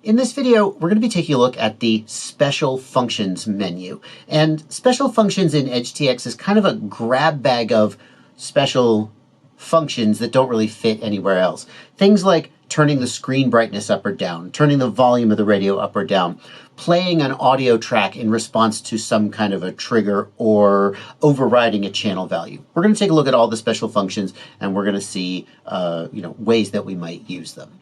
In this video, we're going to be taking a look at the Special Functions menu. And Special Functions in EdgeTX is kind of a grab bag of special functions that don't really fit anywhere else. Things like turning the screen brightness up or down, turning the volume of the radio up or down, playing an audio track in response to some kind of a trigger, or overriding a channel value. We're going to take a look at all the special functions, and we're going to see ways that we might use them.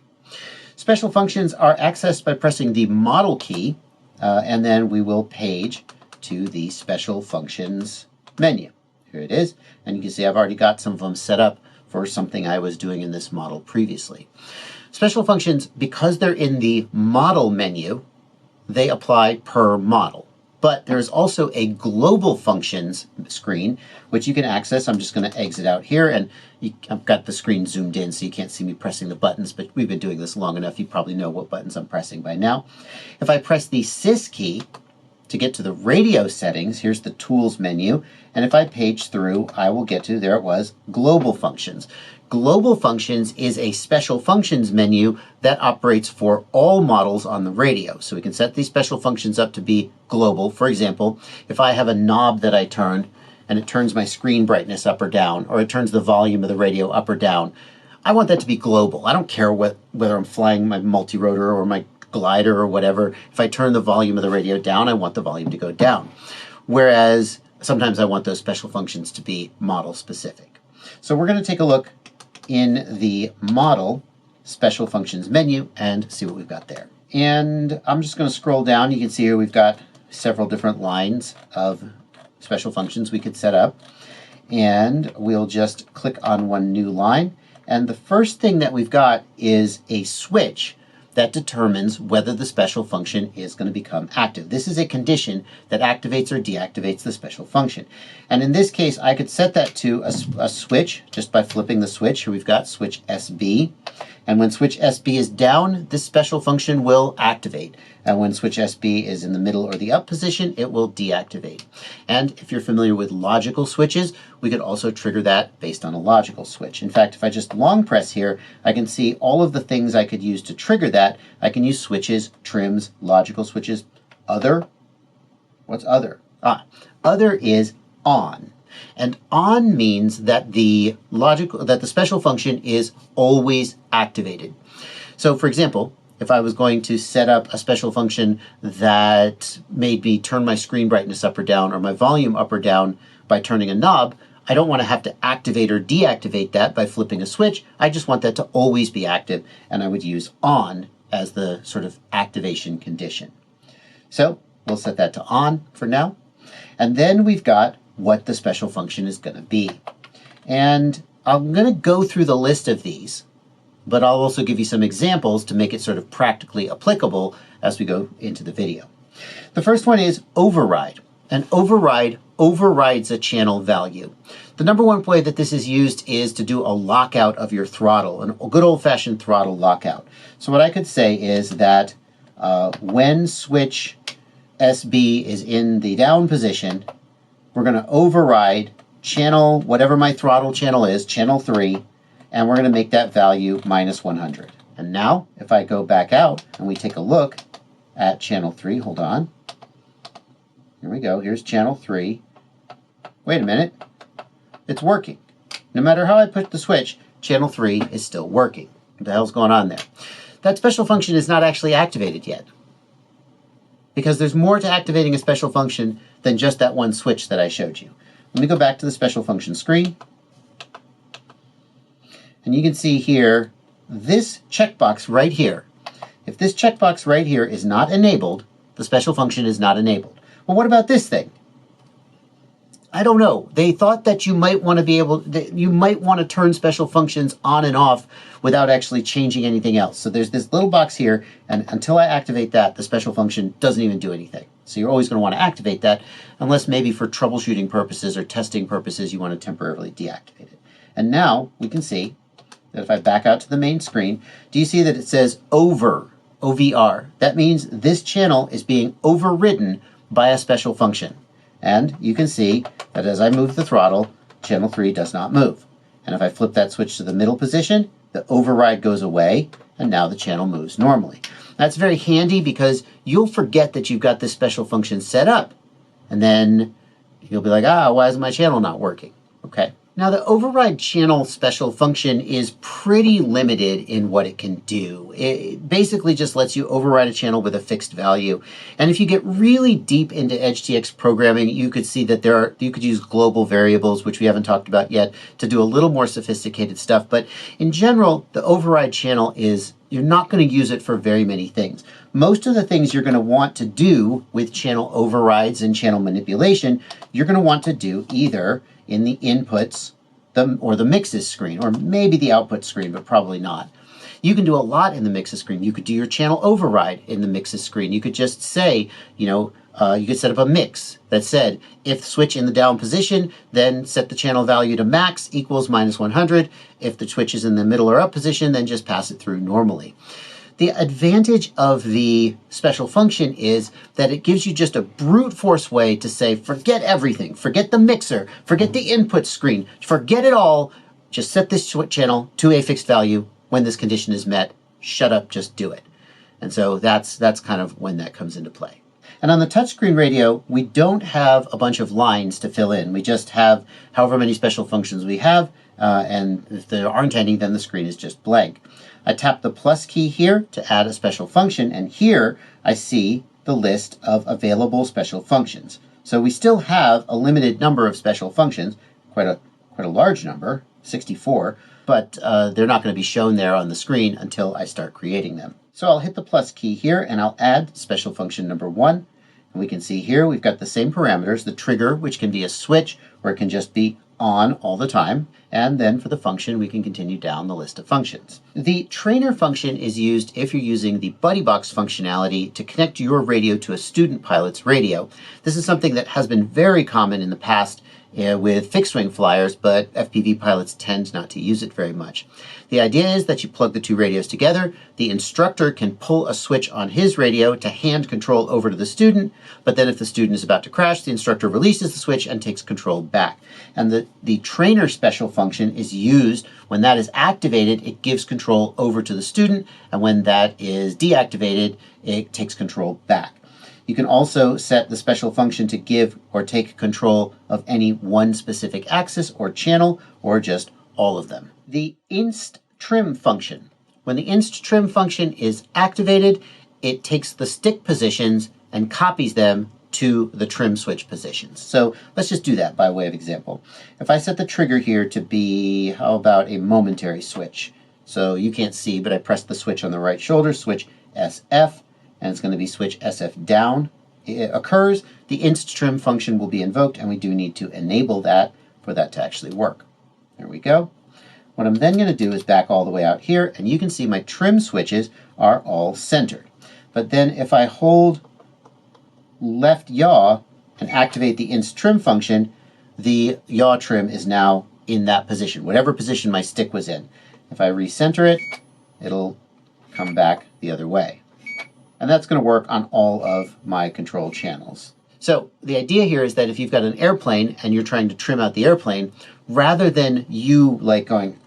Special functions are accessed by pressing the model key, and then we will page to the Special Functions menu. Here it is, and you can see I've already got some of them set up for something I was doing in this model previously. Special functions, because they're in the model menu, they apply per model. But there's also a global functions screen, which you can access. I'm just going to exit out here, and I've got the screen zoomed in so you can't see me pressing the buttons, but we've been doing this long enough. You probably know what buttons I'm pressing by now. If I press the Sys key to get to the radio settings, here's the Tools menu, and if I page through, I will get to, there it was, Global Functions. Global Functions is a Special Functions menu that operates for all models on the radio. So we can set these special functions up to be global. For example, if I have a knob that I turn and it turns my screen brightness up or down, or it turns the volume of the radio up or down, I want that to be global. I don't care whether I'm flying my multi-rotor or my glider or whatever. If I turn the volume of the radio down, I want the volume to go down. Whereas sometimes I want those special functions to be model specific. So we're going to take a look in the model Special Functions menu and see what we've got there. And I'm just going to scroll down. You can see here we've got several different lines of special functions we could set up. And we'll just click on one new line. And the first thing that we've got is a switch that determines whether the special function is going to become active. This is a condition that activates or deactivates the special function. And in this case, I could set that to a switch just by flipping the switch. Here we've got switch SB. And when switch SB is down, this special function will activate. And when switch SB is in the middle or the up position, it will deactivate. And if you're familiar with logical switches, we could also trigger that based on a logical switch. In fact, if I just long press here, I can see all of the things I could use to trigger that. I can use switches, trims, logical switches, other. What's other? Other is on. And on means that the special function is always activated. So for example, if I was going to set up a special function that made me turn my screen brightness up or down, or my volume up or down by turning a knob, I don't want to have to activate or deactivate that by flipping a switch. I just want that to always be active, and I would use on as the sort of activation condition. So we'll set that to on for now. And then we've got what the special function is going to be. And I'm going to go through the list of these, but I'll also give you some examples to make it sort of practically applicable as we go into the video. The first one is override. An override overrides a channel value. The number one way that this is used is to do a lockout of your throttle, a good old-fashioned throttle lockout. So what I could say is that when switch SB is in the down position, we're going to override channel, whatever my throttle channel is, channel 3, and we're going to make that value minus 100. And now, if I go back out and we take a look at channel 3, hold on. Here we go, here's channel 3. Wait a minute, it's working. No matter how I put the switch, channel 3 is still working. What the hell's going on there? That special function is not actually activated yet, because there's more to activating a special function than just that one switch that I showed you. Let me go back to the special function screen. And you can see here, this checkbox right here. If this checkbox right here is not enabled, the special function is not enabled. Well, what about this thing? I don't know. They thought that you might want to turn special functions on and off without actually changing anything else. So there's this little box here, and until I activate that, the special function doesn't even do anything. So you're always going to want to activate that, unless maybe for troubleshooting purposes or testing purposes you want to temporarily deactivate it. And now we can see that if I back out to the main screen, do you see that it says over, OVR? That means this channel is being overridden by a special function. And you can see that as I move the throttle, channel 3 does not move. And if I flip that switch to the middle position, the override goes away, and now the channel moves normally. That's very handy because you'll forget that you've got this special function set up. And then you'll be like, why is my channel not working? Okay. Now the override channel special function is pretty limited in what it can do. It basically just lets you override a channel with a fixed value. And if you get really deep into EdgeTX programming, you could see that you could use global variables, which we haven't talked about yet, to do a little more sophisticated stuff. But in general, the override channel you're not going to use it for very many things. Most of the things you're going to want to do with channel overrides and channel manipulation, you're going to want to do either in the inputs or the mixes screen, or maybe the output screen, but probably not. You can do a lot in the mixes screen. You could do your channel override in the mixes screen. You could just say, you could set up a mix that said, if switch in the down position, then set the channel value to max equals -100. If the switch is in the middle or up position, then just pass it through normally. The advantage of the special function is that it gives you just a brute force way to say, forget everything, forget the mixer, forget the input screen, forget it all, just set this channel to a fixed value. When this condition is met, shut up, just do it. And so that's kind of when that comes into play. And on the touchscreen radio, we don't have a bunch of lines to fill in. We just have however many special functions we have, and if there aren't any, then the screen is just blank. I tap the plus key here to add a special function, and here I see the list of available special functions. So we still have a limited number of special functions, quite a large number, 64, but they're not going to be shown there on the screen until I start creating them. So I'll hit the plus key here, and I'll add special function number 1. And we can see here we've got the same parameters, the trigger, which can be a switch, or it can just be on all the time. And then for the function, we can continue down the list of functions. The trainer function is used if you're using the BuddyBox functionality to connect your radio to a student pilot's radio. This is something that has been very common in the past with fixed-wing flyers, but FPV pilots tend not to use it very much. The idea is that you plug the two radios together. The instructor can pull a switch on his radio to hand control over to the student, but then if the student is about to crash, the instructor releases the switch and takes control back. And the trainer special function is used when that is activated, it gives control over to the student, and when that is deactivated, it takes control back. You can also set the special function to give or take control of any one specific axis or channel, or just all of them. The inst trim function. When the inst trim function is activated, it takes the stick positions and copies them to the trim switch positions. So let's just do that by way of example. If I set the trigger here to be, how about a momentary switch? So you can't see, but I press the switch on the right shoulder, switch SF, and it's going to be switch SF down. It occurs, the inst trim function will be invoked, and we do need to enable that for that to actually work. There we go. What I'm then going to do is back all the way out here, and you can see my trim switches are all centered. But then if I hold left yaw and activate the inst trim function, the yaw trim is now in that position, whatever position my stick was in. If I recenter it, it'll come back the other way. And that's going to work on all of my control channels. So the idea here is that if you've got an airplane and you're trying to trim out the airplane, rather than you like going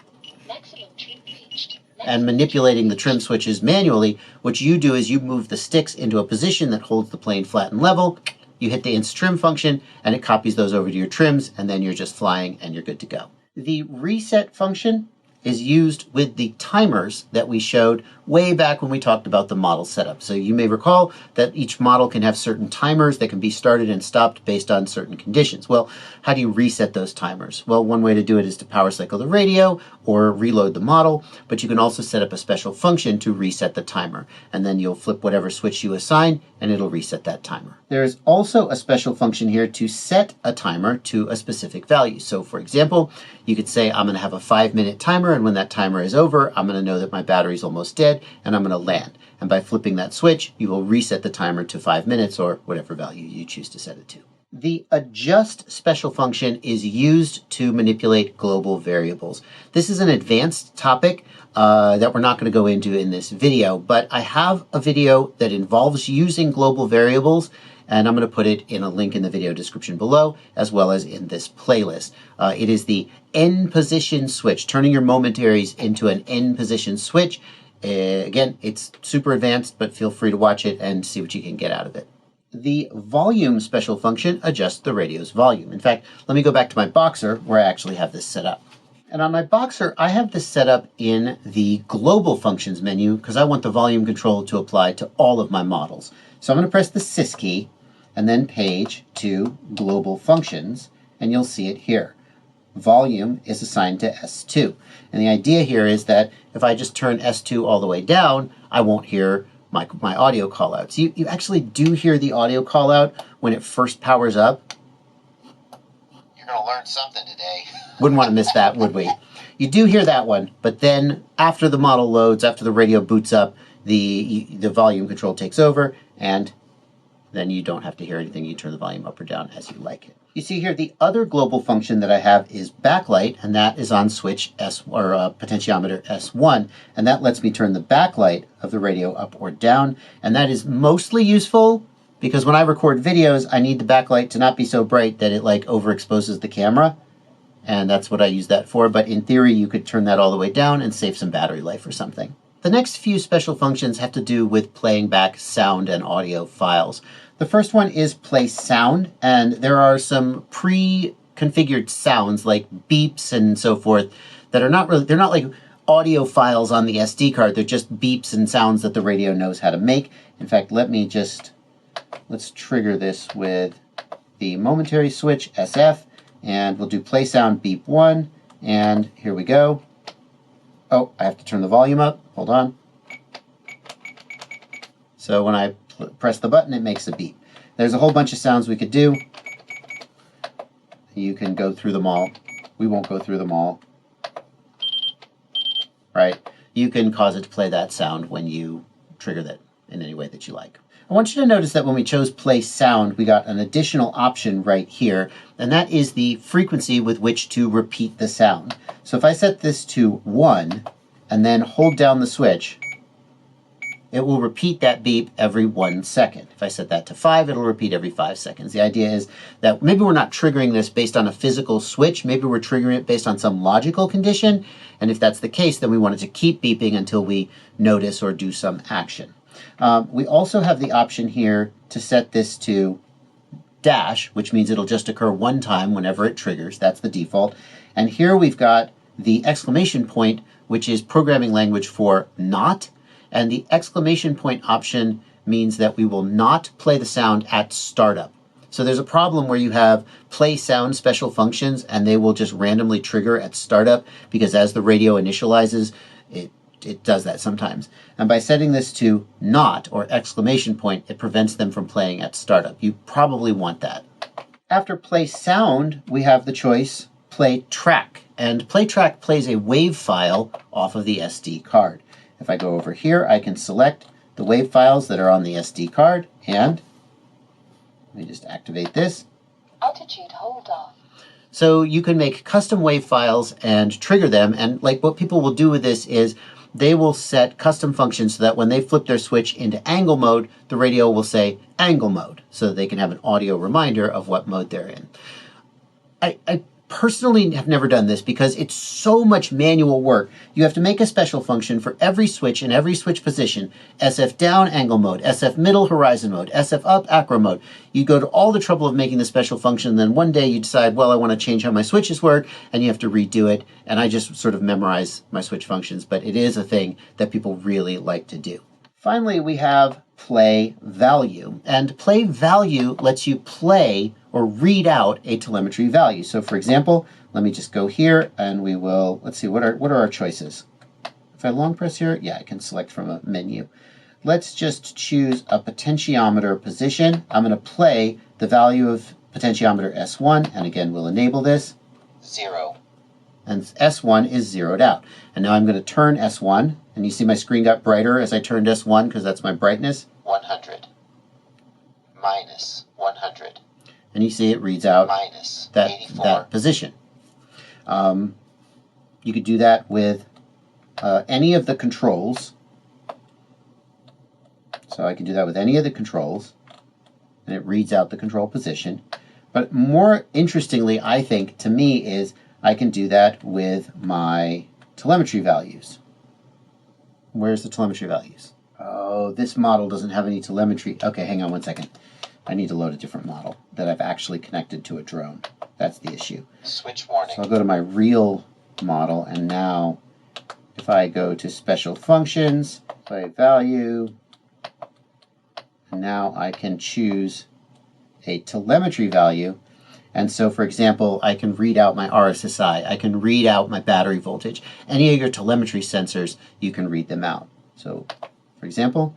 and manipulating the trim switches manually, what you do is you move the sticks into a position that holds the plane flat and level. You hit the inst trim function and it copies those over to your trims, and then you're just flying and you're good to go. The reset function is used with the timers that we showed way back when we talked about the model setup. So you may recall that each model can have certain timers that can be started and stopped based on certain conditions. Well, how do you reset those timers? Well, one way to do it is to power cycle the radio or reload the model, but you can also set up a special function to reset the timer, and then you'll flip whatever switch you assign and it'll reset that timer. There's also a special function here to set a timer to a specific value. So for example, you could say I'm going to have a 5-minute timer, and when that timer is over, I'm going to know that my battery's almost dead and I'm going to land. And by flipping that switch, you will reset the timer to 5 minutes or whatever value you choose to set it to. The adjust special function is used to manipulate global variables. This is an advanced topic that we're not going to go into in this video, but I have a video that involves using global variables, and I'm going to put it in a link in the video description below, as well as in this playlist. It is the N position switch, turning your momentaries into an N position switch. Again, it's super advanced, but feel free to watch it and see what you can get out of it. The volume special function adjusts the radio's volume. In fact, let me go back to my Boxer where I actually have this set up. And on my Boxer, I have this set up in the global functions menu because I want the volume control to apply to all of my models. So I'm going to press the sys key and then page to global functions, and you'll see it here. Volume is assigned to S2. And the idea here is that if I just turn S2 all the way down, I won't hear my audio callouts. You actually do hear the audio callout when it first powers up. You're going to learn something today. Wouldn't want to miss that, would we? You do hear that one, but then after the model loads, after the radio boots up, the volume control takes over, and then you don't have to hear anything. You turn the volume up or down as you like it. You see here the other global function that I have is backlight, and that is on switch potentiometer S1, and that lets me turn the backlight of the radio up or down, and that is mostly useful because when I record videos, I need the backlight to not be so bright that it like overexposes the camera, and that's what I use that for. But in theory, you could turn that all the way down and save some battery life or something. The next few special functions have to do with playing back sound and audio files. The first one is play sound, and there are some pre-configured sounds like beeps and so forth that are not really, they're not like audio files on the SD card. They're just beeps and sounds that the radio knows how to make. In fact, let's trigger this with the momentary switch SF, and we'll do play sound beep 1, and here we go. Oh, I have to turn the volume up. Hold on. So when I press the button, it makes a beep. There's a whole bunch of sounds we could do. You can go through them all. We won't go through them all. Right? You can cause it to play that sound when you trigger that in any way that you like. I want you to notice that when we chose play sound, we got an additional option right here, and that is the frequency with which to repeat the sound. So if I set this to 1 and then hold down the switch, it will repeat that beep every 1 second. If I set that to 5, it'll repeat every 5 seconds. The idea is that maybe we're not triggering this based on a physical switch, maybe we're triggering it based on some logical condition, and if that's the case, then we want it to keep beeping until we notice or do some action. We also have the option here to set this to dash, which means it'll just occur one time whenever it triggers. That's the default. And here we've got the exclamation point, which is programming language for not. And the exclamation point option means that we will not play the sound at startup. So there's a problem where you have play sound special functions and they will just randomly trigger at startup because as the radio initializes, it does that sometimes. And by setting this to not or exclamation point, it prevents them from playing at startup. You probably want that. After play sound, we have the choice play track. And play track plays a WAV file off of the SD card. If I go over here, I can select the WAV files that are on the SD card, and let me just activate this. Altitude hold off. So you can make custom WAV files and trigger them, and like what people will do with this is they will set custom functions so that when they flip their switch into angle mode, the radio will say angle mode, so that they can have an audio reminder of what mode they're in. I personally have never done this because it's so much manual work. You have to make a special function for every switch in every switch position. SF down, angle mode. SF middle, horizon mode. SF up, acro mode. You go to all the trouble of making the special function, and then one day you decide, well, I want to change how my switches work, and you have to redo it. And I just sort of memorize my switch functions, but it is a thing that people really like to do. Finally, we have play value. And play value lets you play or read out a telemetry value. So for example, let me just go here and we will, let's see, what are our choices? If I long press here, yeah, I can select from a menu. Let's just choose a potentiometer position. I'm going to play the value of potentiometer S1, and again, we'll enable this. 0. And S1 is zeroed out. And now I'm going to turn S1, and you see my screen got brighter as I turned S1 because that's my brightness. 100. Minus 100. And you see it reads out minus that position. You could do that with any of the controls. So I can do that with any of the controls, and it reads out the control position. But more interestingly, I think, to me, is I can do that with my telemetry values. Where's the telemetry values? Oh, this model doesn't have any telemetry. Okay, hang on one second. I need to load a different model that I've actually connected to a drone. That's the issue. Switch warning. So I'll go to my real model, and now if I go to special functions, play value, and now I can choose a telemetry value. And so, for example, I can read out my RSSI. I can read out my battery voltage. Any of your telemetry sensors, you can read them out. So, for example,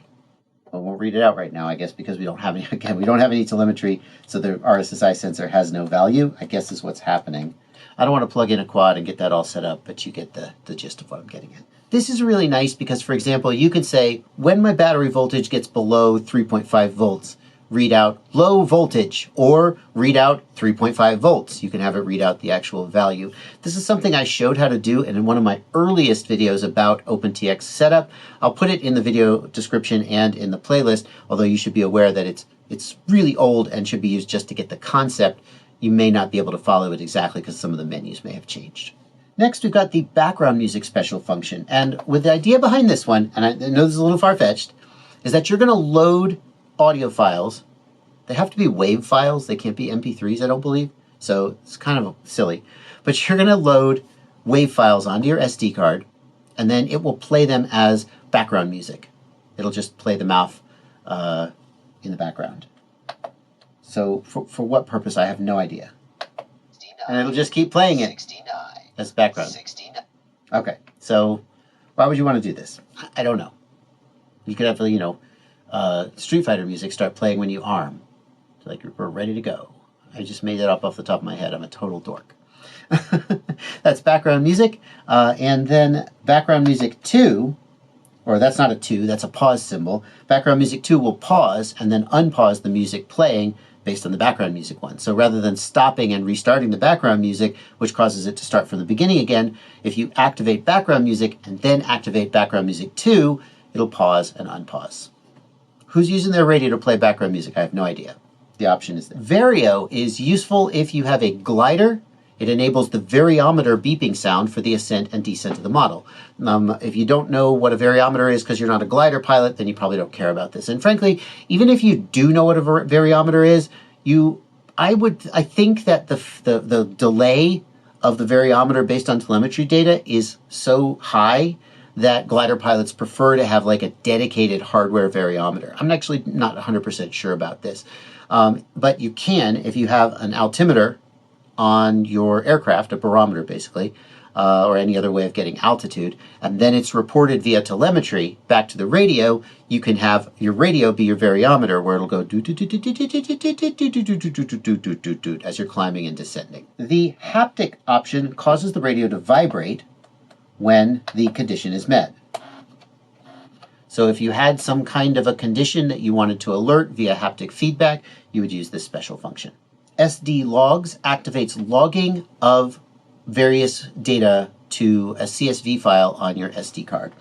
I won't read it out right now, I guess, because we don't have any, again, we don't have any telemetry, so the RSSI sensor has no value, I guess is what's happening. I don't want to plug in a quad and get that all set up, but you get the gist of what I'm getting at. This is really nice because, for example, you could say, when my battery voltage gets below 3.5 volts, read out low voltage, or read out 3.5 volts. You can have it read out the actual value. This is something I showed how to do in one of my earliest videos about OpenTX setup. I'll put it in the video description and in the playlist, although you should be aware that it's really old and should be used just to get the concept. You may not be able to follow it exactly because some of the menus may have changed. Next, we've got the background music special function. And with the idea behind this one, and I know this is a little far-fetched, is that you're going to load audio files. They have to be WAV files. They can't be MP3s, I don't believe. So it's kind of silly. But you're going to load WAV files onto your SD card, and then it will play them as background music. It'll just play them off in the background. So for what purpose, I have no idea. 69, And it'll just keep playing it 69, as background. 69. Okay, so why would you want to do this? I don't know. You could have, Street Fighter music start playing when you arm. So like we're ready to go. I just made that up off the top of my head. I'm a total dork. That's background music. And then background music 2, or that's not a 2, that's a pause symbol. Background music 2 will pause and then unpause the music playing based on the background music one. So rather than stopping and restarting the background music, which causes it to start from the beginning again, if you activate background music and then activate background music 2, it'll pause and unpause. Who's using their radio to play background music? I have no idea. The option is there. Vario is useful if you have a glider. It enables the variometer beeping sound for the ascent and descent of the model. If you don't know what a variometer is because you're not a glider pilot, then you probably don't care about this. And frankly, even if you do know what a variometer is, I think that the delay of the variometer based on telemetry data is so high that glider pilots prefer to have like a dedicated hardware variometer. I'm actually not 100% sure about this. But you can, if you have an altimeter on your aircraft, a barometer basically, or any other way of getting altitude, and then it's reported via telemetry back to the radio, you can have your radio be your variometer where it'll go as you're climbing and descending. The haptic option causes the radio to vibrate when the condition is met. So if you had some kind of a condition that you wanted to alert via haptic feedback, you would use this special function. SD logs activates logging of various data to a CSV file on your SD card.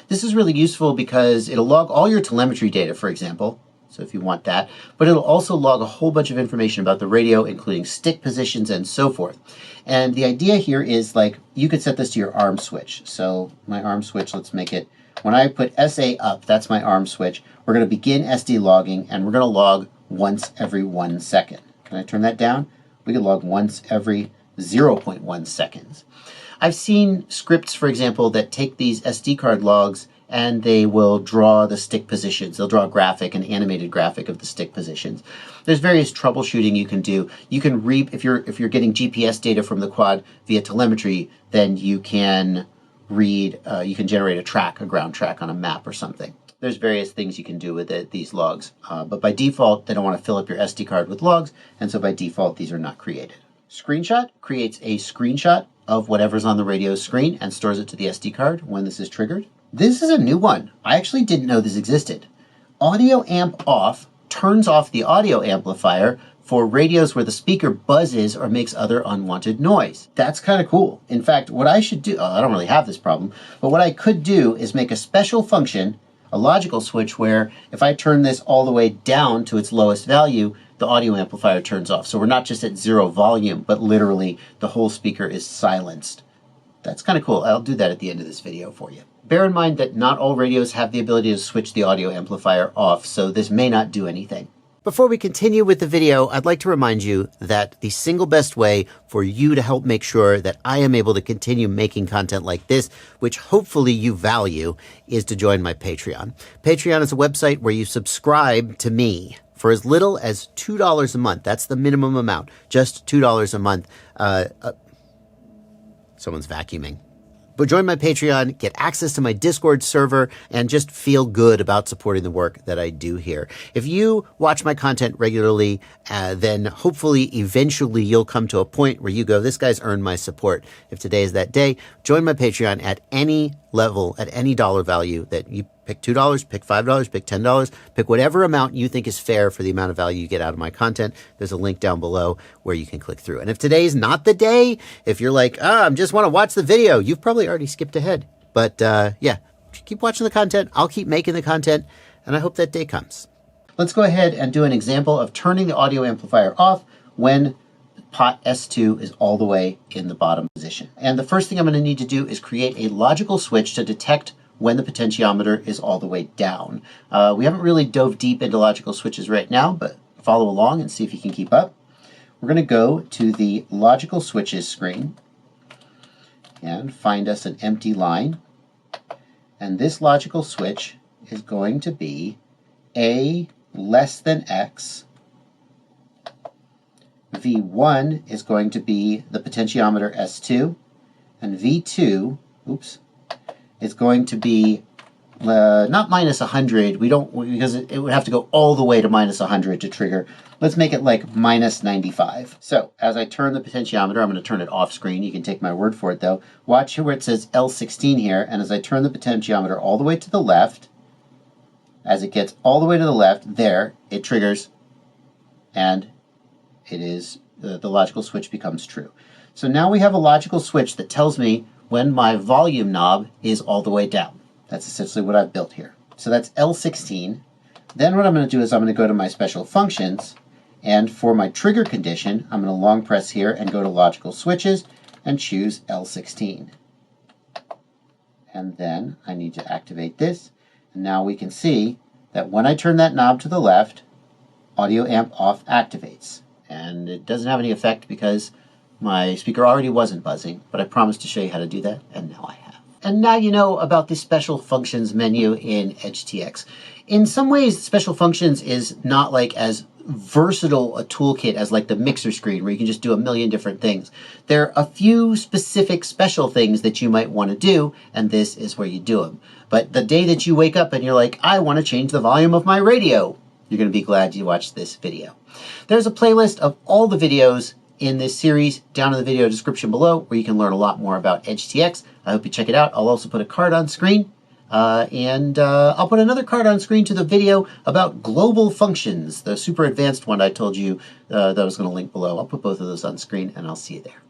This is really useful because it'll log all your telemetry data, for example, so if you want that, but it'll also log a whole bunch of information about the radio, including stick positions and so forth. And the idea here is like, you could set this to your arm switch. So my arm switch, let's make it, when I put SA up, that's my arm switch. We're going to begin SD logging, and we're going to log once every 1 second. Can I turn that down? We can log once every 0.1 seconds. I've seen scripts, for example, that take these SD card logs and they will draw the stick positions. They'll draw a graphic, an animated graphic of the stick positions. There's various troubleshooting you can do. You can if you're getting GPS data from the quad via telemetry, then you can you can generate a track, a ground track on a map or something. There's various things you can do with these logs, but by default, they don't want to fill up your SD card with logs, and so by default, these are not created. Screenshot creates a screenshot of whatever's on the radio screen and stores it to the SD card when this is triggered. This is a new one. I actually didn't know this existed. Audio amp off turns off the audio amplifier for radios where the speaker buzzes or makes other unwanted noise. That's kind of cool. In fact, what I should do, I don't really have this problem, but what I could do is make a special function, a logical switch, where if I turn this all the way down to its lowest value, the audio amplifier turns off. So we're not just at 0 volume, but literally the whole speaker is silenced. That's kind of cool. I'll do that at the end of this video for you. Bear in mind that not all radios have the ability to switch the audio amplifier off, so this may not do anything. Before we continue with the video, I'd like to remind you that the single best way for you to help make sure that I am able to continue making content like this, which hopefully you value, is to join my Patreon. Patreon is a website where you subscribe to me for as little as $2 a month. That's the minimum amount, just $2 a month. Someone's vacuuming. But join my Patreon, get access to my Discord server, and just feel good about supporting the work that I do here. If you watch my content regularly, then hopefully eventually you'll come to a point where you go, this guy's earned my support. If today is that day, join my Patreon at any level, at any dollar value that you pick. $2, pick $5, pick $10, pick whatever amount you think is fair for the amount of value you get out of my content. There's a link down below where you can click through. And if today's not the day, if you're like, I just want to watch the video, you've probably already skipped ahead. But yeah, keep watching the content. I'll keep making the content, and I hope that day comes. Let's go ahead and do an example of turning the audio amplifier off when pot S2 is all the way in the bottom position. And the first thing I'm going to need to do is create a logical switch to detect when the potentiometer is all the way down. We haven't really dove deep into logical switches right now, but follow along and see if you can keep up. We're going to go to the logical switches screen and find us an empty line. And this logical switch is going to be A less than X. V1 is going to be the potentiometer S2, and V2, is going to be not minus 100. We don't, because it would have to go all the way to minus 100 to trigger. Let's make it like minus 95. So as I turn the potentiometer, I'm going to turn it off screen. You can take my word for it though. Watch where it says L16 here, and as I turn the potentiometer all the way to the left, as it gets all the way to the left, there, it triggers, and it is, the logical switch becomes true. So now we have a logical switch that tells me when my volume knob is all the way down. That's essentially what I've built here. So that's L16. Then what I'm going to do is I'm going to go to my special functions, and for my trigger condition, I'm going to long press here and go to logical switches and choose L16. And then I need to activate this. And now we can see that when I turn that knob to the left, audio amp off activates. And it doesn't have any effect because my speaker already wasn't buzzing, but I promised to show you how to do that, and now I have. And now you know about the special functions menu in EdgeTX. In some ways, special functions is not like as versatile a toolkit as like the mixer screen where you can just do a million different things. There are a few specific special things that you might want to do, and this is where you do them. But the day that you wake up and you're like, I want to change the volume of my radio, you're going to be glad you watched this video. There's a playlist of all the videos in this series down in the video description below where you can learn a lot more about EdgeTX. I hope you check it out. I'll also put a card on screen, and I'll put another card on screen to the video about global functions, the super advanced one I told you that I was going to link below. I'll put both of those on screen, and I'll see you there.